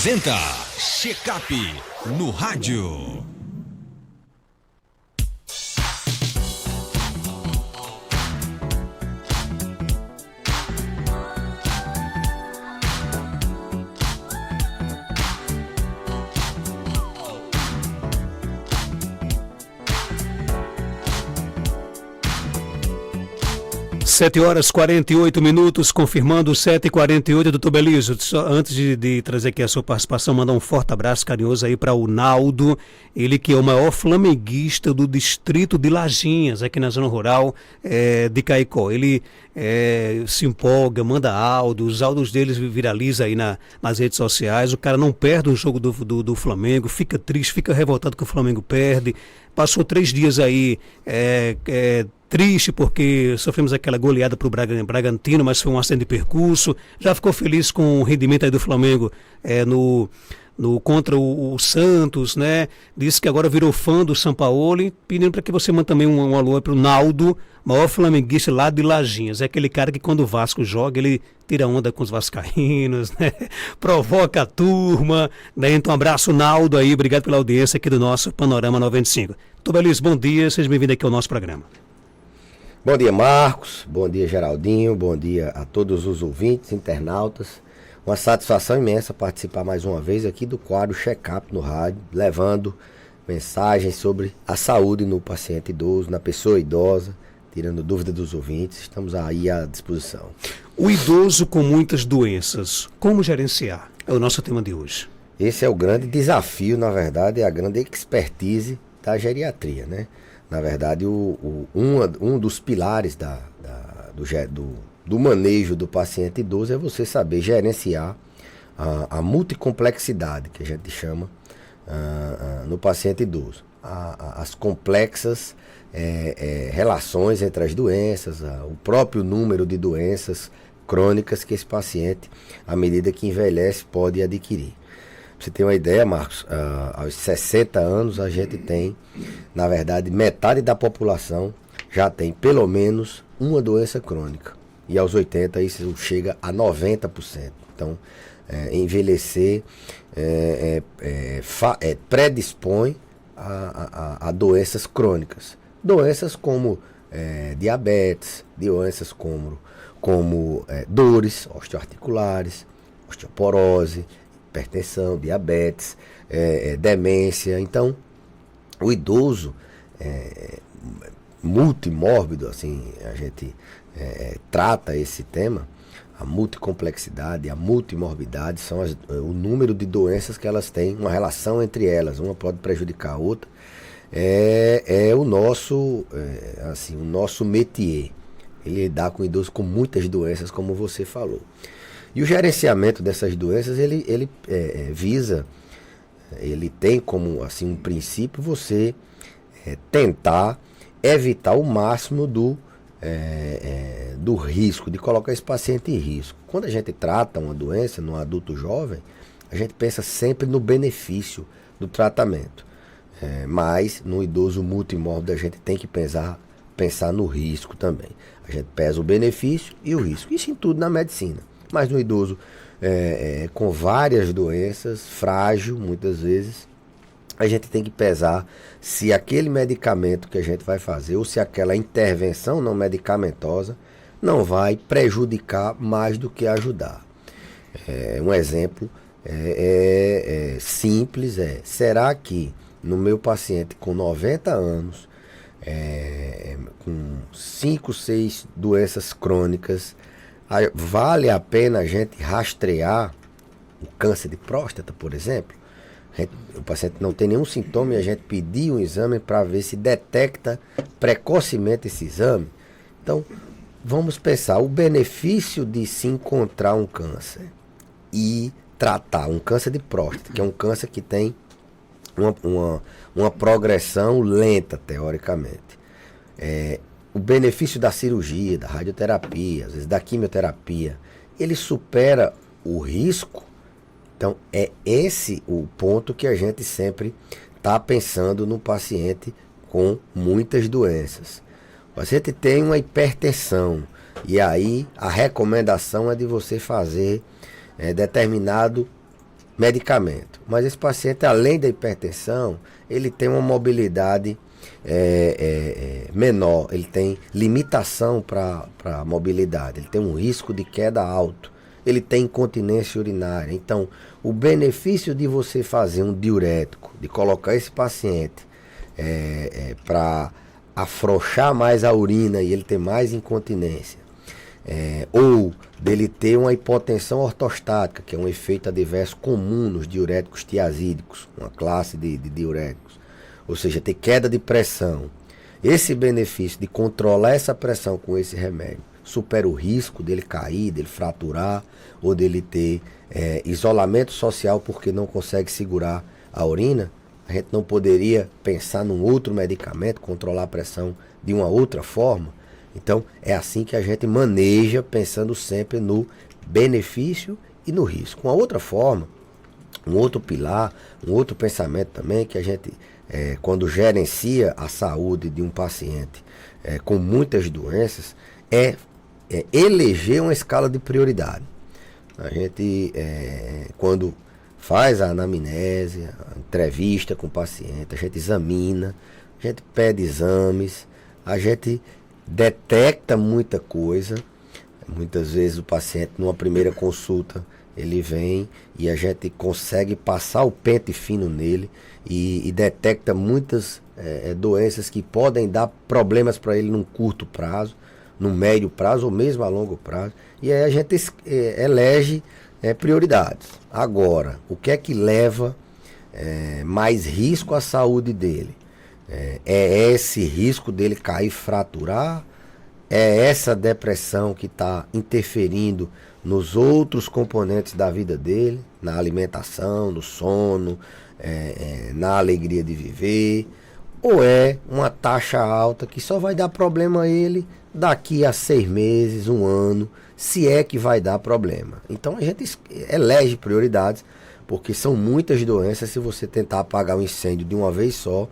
apresenta Check-up no rádio. Sete horas 48 minutos, confirmando 7h48, doutor Belísio. Antes de trazer aqui a sua participação, mandar um forte abraço carinhoso aí para o Naldo, ele que é o maior flamenguista do distrito de Lajinhas, aqui na zona rural de Caicó. Ele se empolga, manda áudios, os áudios deles viralizam aí nas redes sociais. O cara não perde um jogo do Flamengo, fica triste, fica revoltado que o Flamengo perde. Passou 3 dias aí triste porque sofremos aquela goleada para o Bragantino, mas foi um acidente de percurso. Já ficou feliz com o rendimento aí do Flamengo contra o Santos, né? Disse que agora virou fã do Sampaoli, pedindo para que você mande também um alô para o Naldo, maior flamenguista lá de Lajinhas. É aquele cara que quando o Vasco joga, ele tira onda com os vascaínos, né? Provoca a turma, né? Então um abraço, Naldo, aí, obrigado pela audiência aqui do nosso Panorama 95. Doutor Belísio, bom dia, seja bem-vindo aqui ao nosso programa. Bom dia, Marcos, bom dia, Geraldinho, bom dia a todos os ouvintes, internautas. Uma satisfação imensa participar mais uma vez aqui do quadro Check-up no rádio, levando mensagens sobre a saúde no paciente idoso, na pessoa idosa, tirando dúvida dos ouvintes. Estamos aí à disposição. O idoso com muitas doenças, como gerenciar? É o nosso tema de hoje. Esse é o grande desafio, na verdade, é a grande expertise da geriatria, né? Na verdade, um dos pilares do manejo do paciente idoso é você saber gerenciar a multicomplexidade, que a gente chama no paciente idoso. As complexas relações entre as doenças, o próprio número de doenças crônicas que esse paciente, à medida que envelhece, pode adquirir. Pra você ter uma ideia, Marcos, aos 60 anos a gente tem, na verdade, metade da população já tem pelo menos uma doença crônica. E aos 80 isso chega a 90%. Então, envelhecer predispõe a doenças crônicas. Doenças como diabetes, doenças como dores osteoarticulares, osteoporose, hipertensão, diabetes, demência. Então, o idoso multimórbido, assim, a gente trata esse tema, a multicomplexidade, a multimorbidade, são o número de doenças que elas têm, uma relação entre elas, uma pode prejudicar a outra, o nosso métier, ele lidar com o idoso com muitas doenças, como você falou. E o gerenciamento dessas doenças, ele visa, ele tem como assim, um princípio você tentar evitar o máximo do risco, de colocar esse paciente em risco. Quando a gente trata uma doença num adulto jovem, a gente pensa sempre no benefício do tratamento. Mas no idoso multimórbido a gente tem que pensar no risco também. A gente pesa o benefício e o risco. Isso em tudo na medicina. Mas no idoso com várias doenças, frágil muitas vezes, a gente tem que pesar se aquele medicamento que a gente vai fazer ou se aquela intervenção não medicamentosa não vai prejudicar mais do que ajudar. Um exemplo simples será que no meu paciente com 90 anos, com 5, 6 doenças crônicas, vale a pena a gente rastrear o câncer de próstata, por exemplo? O paciente não tem nenhum sintoma e a gente pedir um exame para ver se detecta precocemente esse exame. Então, vamos pensar o benefício de se encontrar um câncer e tratar um câncer de próstata, que é um câncer que tem uma progressão lenta, teoricamente. O benefício da cirurgia, da radioterapia, às vezes da quimioterapia, ele supera o risco. Então, é esse o ponto que a gente sempre está pensando no paciente com muitas doenças. O paciente tem uma hipertensão, e aí a recomendação é de você fazer determinado medicamento. Mas esse paciente, além da hipertensão, ele tem uma mobilidade menor, ele tem limitação para a mobilidade, ele tem um risco de queda alto, ele tem incontinência urinária. Então, o benefício de você fazer um diurético, de colocar esse paciente para afrouxar mais a urina e ele ter mais incontinência, ou dele ter uma hipotensão ortostática, que é um efeito adverso comum nos diuréticos tiazídicos, uma classe de diuréticos, ou seja, ter queda de pressão. Esse benefício de controlar essa pressão com esse remédio supera o risco dele cair, dele fraturar, ou dele ter isolamento social porque não consegue segurar a urina. A gente não poderia pensar num outro medicamento, controlar a pressão de uma outra forma. Então, é assim que a gente maneja, pensando sempre no benefício e no risco. Uma outra forma, um outro pilar, um outro pensamento também, que a gente, quando gerencia a saúde de um paciente com muitas doenças, é eleger uma escala de prioridade. A gente, quando faz a anamnese, a entrevista com o paciente, a gente examina, a gente pede exames, a gente detecta muita coisa. Muitas vezes o paciente, numa primeira consulta, ele vem e a gente consegue passar o pente fino nele e detecta muitas doenças que podem dar problemas para ele num curto prazo, num médio prazo ou mesmo a longo prazo. E aí a gente elege prioridades. Agora, o que é que leva mais risco à saúde dele? É esse risco dele cair, fraturar? É essa depressão que está interferindo nos outros componentes da vida dele, na alimentação, no sono, na alegria de viver? Ou é uma taxa alta que só vai dar problema a ele daqui a 6 meses, 1 ano, se é que vai dar problema? Então a gente elege prioridades, porque são muitas doenças. Se você tentar apagar um incêndio de uma vez só,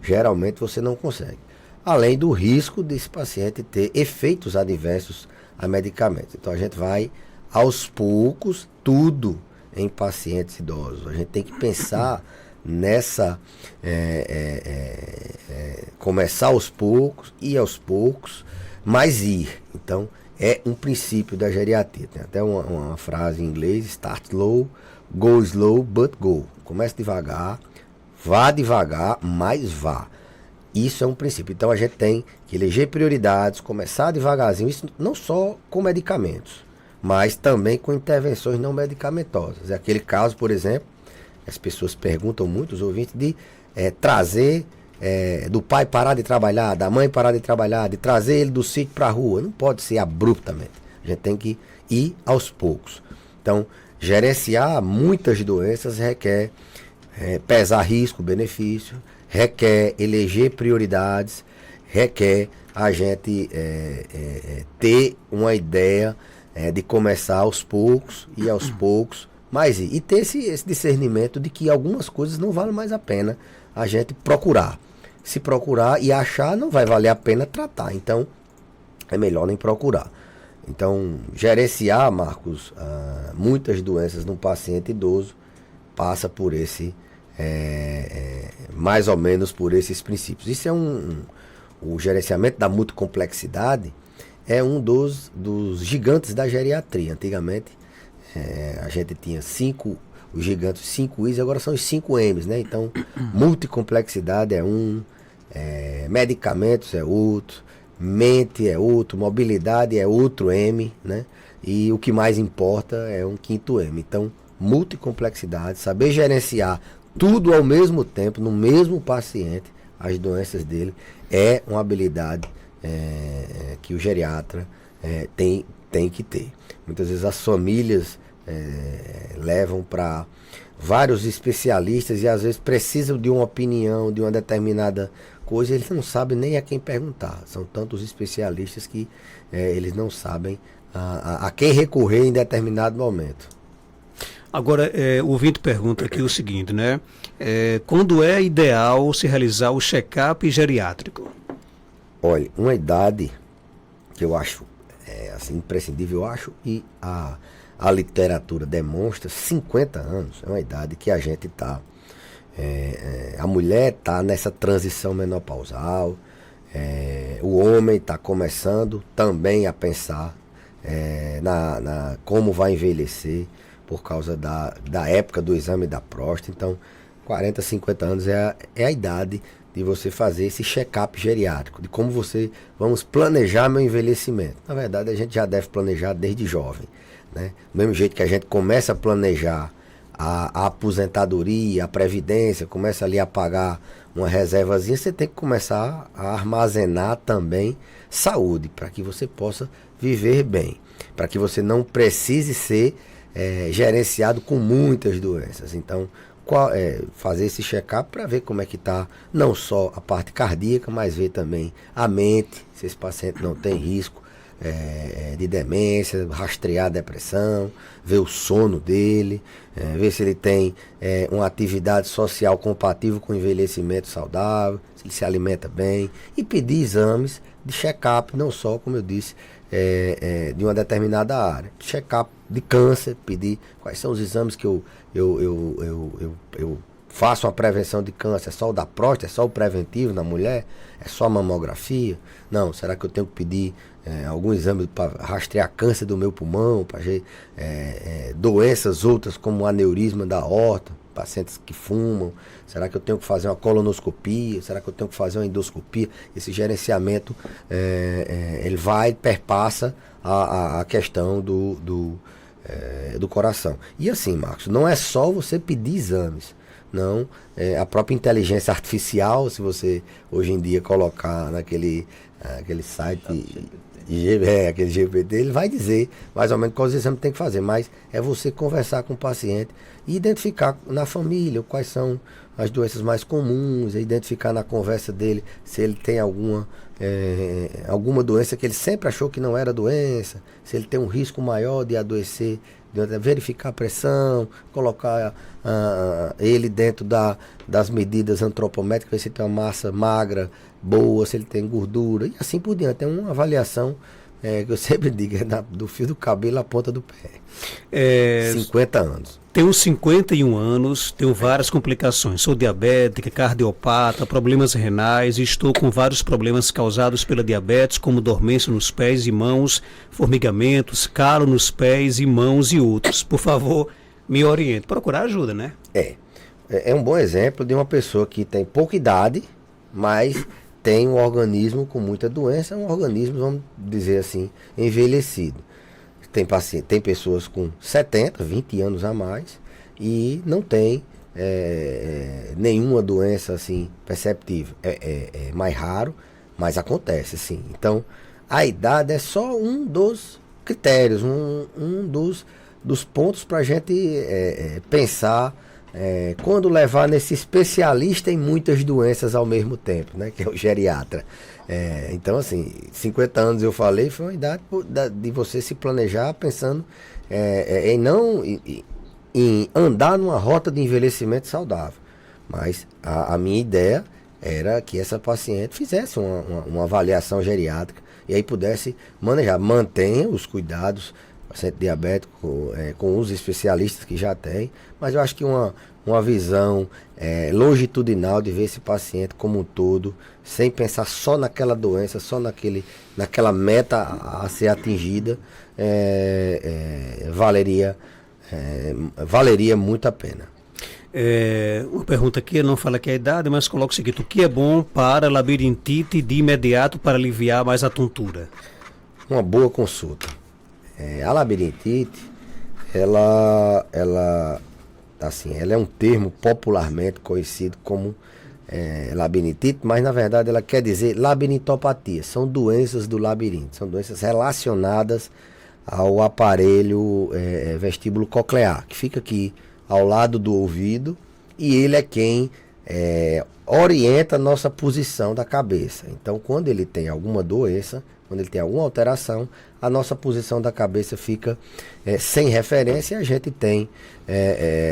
geralmente você não consegue. Além do risco desse paciente ter efeitos adversos a medicamentos. Então a gente vai aos poucos, tudo em pacientes idosos. A gente tem que pensar nessa, começar aos poucos, ir aos poucos, mas ir. Então é um princípio da geriatria. Tem até uma frase em inglês: start slow, go slow, but go. Comece devagar, vá devagar, mas vá. Isso é um princípio. Então a gente tem que eleger prioridades, começar devagarzinho, isso não só com medicamentos, mas também com intervenções não medicamentosas. É aquele caso, por exemplo, as pessoas perguntam muito, os ouvintes, de trazer, do pai parar de trabalhar, da mãe parar de trabalhar, de trazer ele do sítio para a rua. Não pode ser abruptamente. A gente tem que ir aos poucos. Então, gerenciar muitas doenças requer pesar risco, benefício, requer eleger prioridades, requer a gente ter uma ideia de começar aos poucos e aos poucos, mas e ter esse discernimento de que algumas coisas não valem mais a pena a gente procurar. Se procurar e achar, não vai valer a pena tratar. Então, é melhor nem procurar. Então, gerenciar, Marcos, muitas doenças num paciente idoso passa por mais ou menos por esses princípios. Isso é o gerenciamento da multicomplexidade é um dos gigantes da geriatria. Antigamente, a gente tinha os gigantes 5 I's, agora são os 5 M's, né? Então, multicomplexidade é medicamentos é outro, mente é outro, mobilidade é outro M, né? E o que mais importa é um 5º M. Então, multicomplexidade, saber gerenciar tudo ao mesmo tempo, no mesmo paciente, as doenças dele, é uma habilidade que o geriatra tem que ter. Muitas vezes as famílias levam para vários especialistas e às vezes precisam de uma opinião, de uma determinada coisa, eles não sabem nem a quem perguntar. São tantos especialistas que eles não sabem a quem recorrer em determinado momento. Agora, o ouvinte pergunta aqui o seguinte, né? Quando é ideal se realizar o check-up geriátrico? Olha, uma idade que eu acho assim, imprescindível, eu acho, e a a literatura demonstra, 50 anos é uma idade que a gente está... a mulher está nessa transição menopausal, o homem está começando também a pensar na como vai envelhecer por causa da época do exame da próstata. Então, 40, 50 anos é a idade de você fazer esse check-up geriátrico, de como vamos planejar meu envelhecimento. Na verdade, a gente já deve planejar desde jovem, né? Do mesmo jeito que a gente começa a planejar a aposentadoria, a previdência, começa ali a pagar uma reservazinha, você tem que começar a armazenar também saúde, para que você possa viver bem, para que você não precise ser gerenciado com muitas doenças. Então, fazer esse check-up para ver como é que está, não só a parte cardíaca, mas ver também a mente, se esse paciente não tem risco de demência, rastrear a depressão, ver o sono dele, ver se ele tem uma atividade social compatível com o envelhecimento saudável, se ele se alimenta bem, e pedir exames de check-up, não só, como eu disse, de uma determinada área. Check-up de câncer, pedir quais são os exames que eu faço uma prevenção de câncer. É só o da próstata, é só o preventivo na mulher, é só a mamografia? Não, será que eu tenho que pedir algum exame para rastrear câncer do meu pulmão, para doenças outras como aneurisma da aorta, pacientes que fumam? Será que eu tenho que fazer uma colonoscopia? Será que eu tenho que fazer uma endoscopia? Esse gerenciamento ele perpassa a questão do coração. E assim, Marcos, não é só você pedir exames. Não, a própria inteligência artificial, se você hoje em dia colocar aquele site, aquele GPT, ele vai dizer mais ou menos quais exames tem que fazer, mas é você conversar com o paciente e identificar na família quais são as doenças mais comuns, identificar na conversa dele se ele tem alguma doença que ele sempre achou que não era doença, se ele tem um risco maior de adoecer, verificar a pressão, colocar ele dentro das medidas antropométricas, ver se ele tem uma massa magra, boa, se ele tem gordura, e assim por diante. É uma avaliação que eu sempre digo, do fio do cabelo à ponta do pé. 50 anos. Tenho 51 anos, tenho várias complicações. Sou diabética, cardiopata, problemas renais e estou com vários problemas causados pela diabetes, como dormência nos pés e mãos, formigamentos, calo nos pés e mãos e outros. Por favor, me oriente. Procurar ajuda, né? É um bom exemplo de uma pessoa que tem pouca idade, mas tem um organismo com muita doença, um organismo, vamos dizer assim, envelhecido. Tem pessoas com 70, 20 anos a mais e não tem nenhuma doença assim perceptível. É mais raro, mas acontece sim. Então, a idade é só um dos critérios, um dos pontos para a gente pensar quando levar nesse especialista em muitas doenças ao mesmo tempo, né, que é o geriatra. Então, assim, 50 anos eu falei, foi uma idade de você se planejar pensando em andar numa rota de envelhecimento saudável. Mas a minha ideia era que essa paciente fizesse uma avaliação geriátrica e aí pudesse manejar, mantenha os cuidados, paciente diabético com os especialistas que já tem, mas eu acho que uma visão longitudinal de ver esse paciente como um todo, sem pensar só naquela doença, só naquela meta a ser atingida, valeria muito a pena. Uma pergunta aqui, não fala que é a idade, mas coloca o seguinte: o que é bom para labirintite de imediato para aliviar mais a tontura? Uma boa consulta. A labirintite, ela é um termo popularmente conhecido como labirintite, mas na verdade ela quer dizer labirintopatia. São doenças do labirinto, são doenças relacionadas ao aparelho vestíbulo coclear, que fica aqui ao lado do ouvido, e ele é quem orienta a nossa posição da cabeça. Então, quando ele tem alguma doença, quando ele tem alguma alteração, a nossa posição da cabeça fica sem referência e a gente tem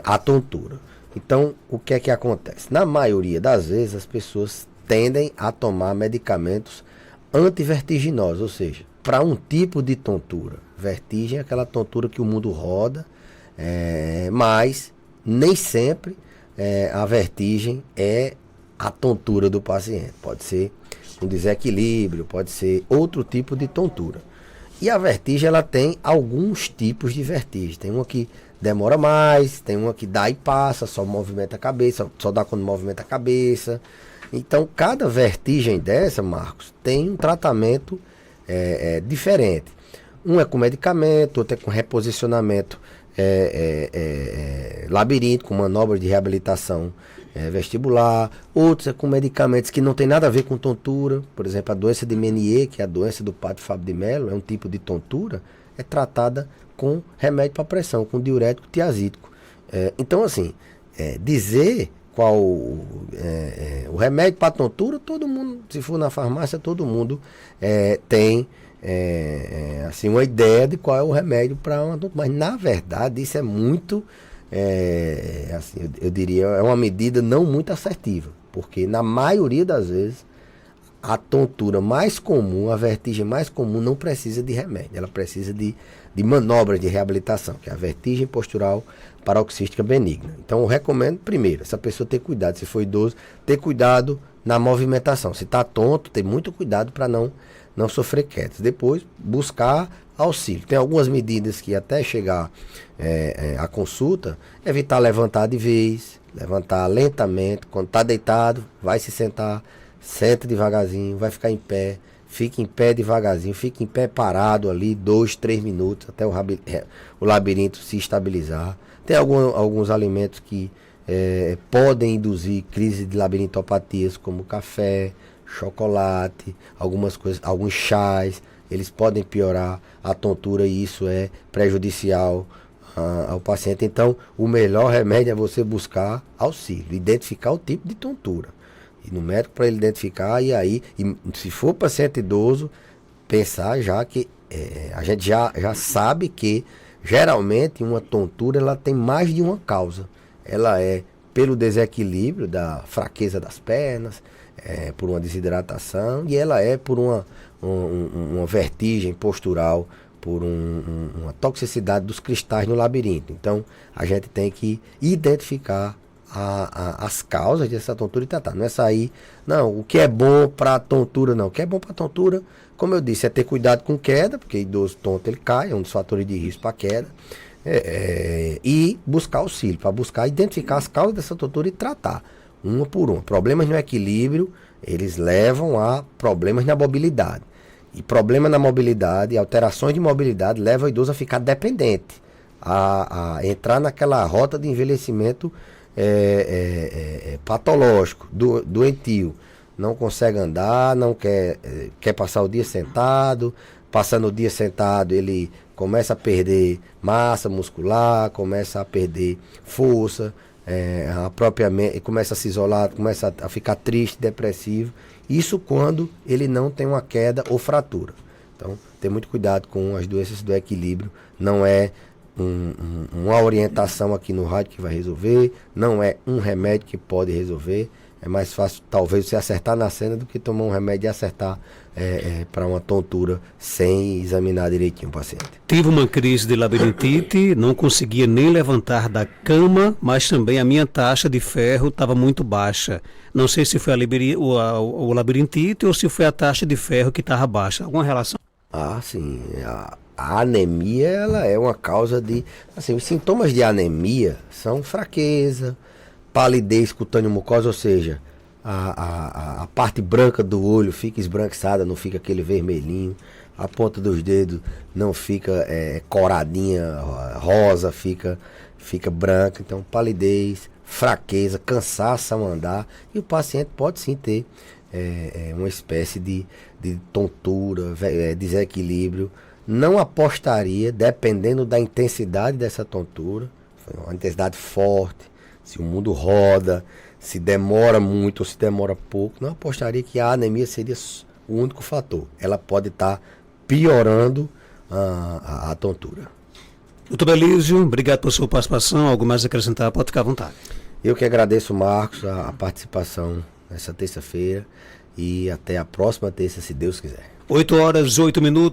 a tontura. Então, o que é que acontece? Na maioria das vezes, as pessoas tendem a tomar medicamentos antivertiginosos, ou seja, para um tipo de tontura Vertigem é aquela tontura que o mundo roda, mas nem sempre a vertigem é a tontura do paciente. Pode ser um desequilíbrio, pode ser outro tipo de tontura. E a vertigem, ela tem alguns tipos de vertigem. Tem uma que demora mais, tem uma que dá e passa, só movimenta a cabeça, só dá quando movimenta a cabeça. Então, cada vertigem dessa, Marcos, tem um tratamento diferente. Um é com medicamento, outro é com reposicionamento labiríntico, com manobras de reabilitação vestibular, outros é com medicamentos que não tem nada a ver com tontura. Por exemplo, a doença de Menier, que é a doença do Padre Fábio de Mello, é um tipo de tontura, é tratada com remédio para pressão, com diurético tiazídico. Então, assim, dizer qual o remédio para tontura, todo mundo, se for na farmácia, todo mundo tem assim, uma ideia de qual é o remédio para uma tontura. Mas, na verdade, isso é muito... assim, eu diria, é uma medida não muito assertiva, porque na maioria das vezes a tontura mais comum, a vertigem mais comum não precisa de remédio, ela precisa de manobras de reabilitação, que é a vertigem postural paroxística benigna. Então eu recomendo, primeiro, essa pessoa ter cuidado, se for idoso, ter cuidado na movimentação. Se está tonto, ter muito cuidado para não sofrer quedas. Depois, buscar auxílio. Tem algumas medidas que até chegar à consulta, evitar levantar de vez, levantar lentamente. Quando está deitado, vai se sentar, senta devagarzinho, vai ficar em pé, fica em pé devagarzinho, fica em pé parado ali 2, 3 minutos até o labirinto se estabilizar. Tem alguns alimentos que podem induzir crise de labirintopatias, como café, chocolate, algumas coisas, alguns chás, eles podem piorar a tontura e isso é prejudicial ao paciente. Então, o melhor remédio é você buscar auxílio, identificar o tipo de tontura. Ir no médico para ele identificar e aí, se for paciente idoso, pensar já que a gente já sabe que geralmente uma tontura ela tem mais de uma causa. Ela é pelo desequilíbrio da fraqueza das pernas, por uma desidratação, e ela é por uma vertigem postural, por uma toxicidade dos cristais no labirinto. Então, a gente tem que identificar as causas dessa tontura e tratar. Não é sair, não, o que é bom para tontura, não. O que é bom para tontura, como eu disse, é ter cuidado com queda, porque idoso tonto ele cai, é um dos fatores de risco para queda, e buscar auxílio, para buscar identificar as causas dessa tontura e tratar, uma por uma. Problemas no equilíbrio, eles levam a problemas na mobilidade. E problema na mobilidade, alterações de mobilidade, levam o idoso a ficar dependente, a entrar naquela rota de envelhecimento patológico, doentio. Não consegue andar, não quer passar o dia sentado. Passando o dia sentado, ele começa a perder massa muscular, começa a perder força, começa a se isolar, começa a ficar triste, depressivo. Isso quando ele não tem uma queda ou fratura. Então, ter muito cuidado com as doenças do equilíbrio. Não é uma orientação aqui no rádio que vai resolver, não é um remédio que pode resolver. É mais fácil, talvez, você acertar na cena do que tomar um remédio e acertar para uma tontura sem examinar direitinho o paciente. Tive uma crise de labirintite, não conseguia nem levantar da cama, mas também a minha taxa de ferro estava muito baixa. Não sei se foi o labirintite ou se foi a taxa de ferro que estava baixa. Alguma relação? Ah, sim. A anemia, ela é uma causa de... Assim, os sintomas de anemia são fraqueza, palidez cutâneo mucosa, ou seja, a parte branca do olho fica esbranquiçada, não fica aquele vermelhinho, a ponta dos dedos não fica coradinha, rosa, fica branca. Então, palidez, fraqueza, cansaço ao andar, e o paciente pode sim ter uma espécie de tontura, desequilíbrio. Não apostaria, dependendo da intensidade dessa tontura, uma intensidade forte, se o mundo roda, se demora muito ou se demora pouco, não apostaria que a anemia seria o único fator. Ela pode estar piorando a tontura. Doutor Belísio, obrigado por sua participação. Algo mais a acrescentar? Pode ficar à vontade. Eu que agradeço, Marcos, a participação nessa terça-feira e até a próxima terça, se Deus quiser. 8 horas, 8 minutos.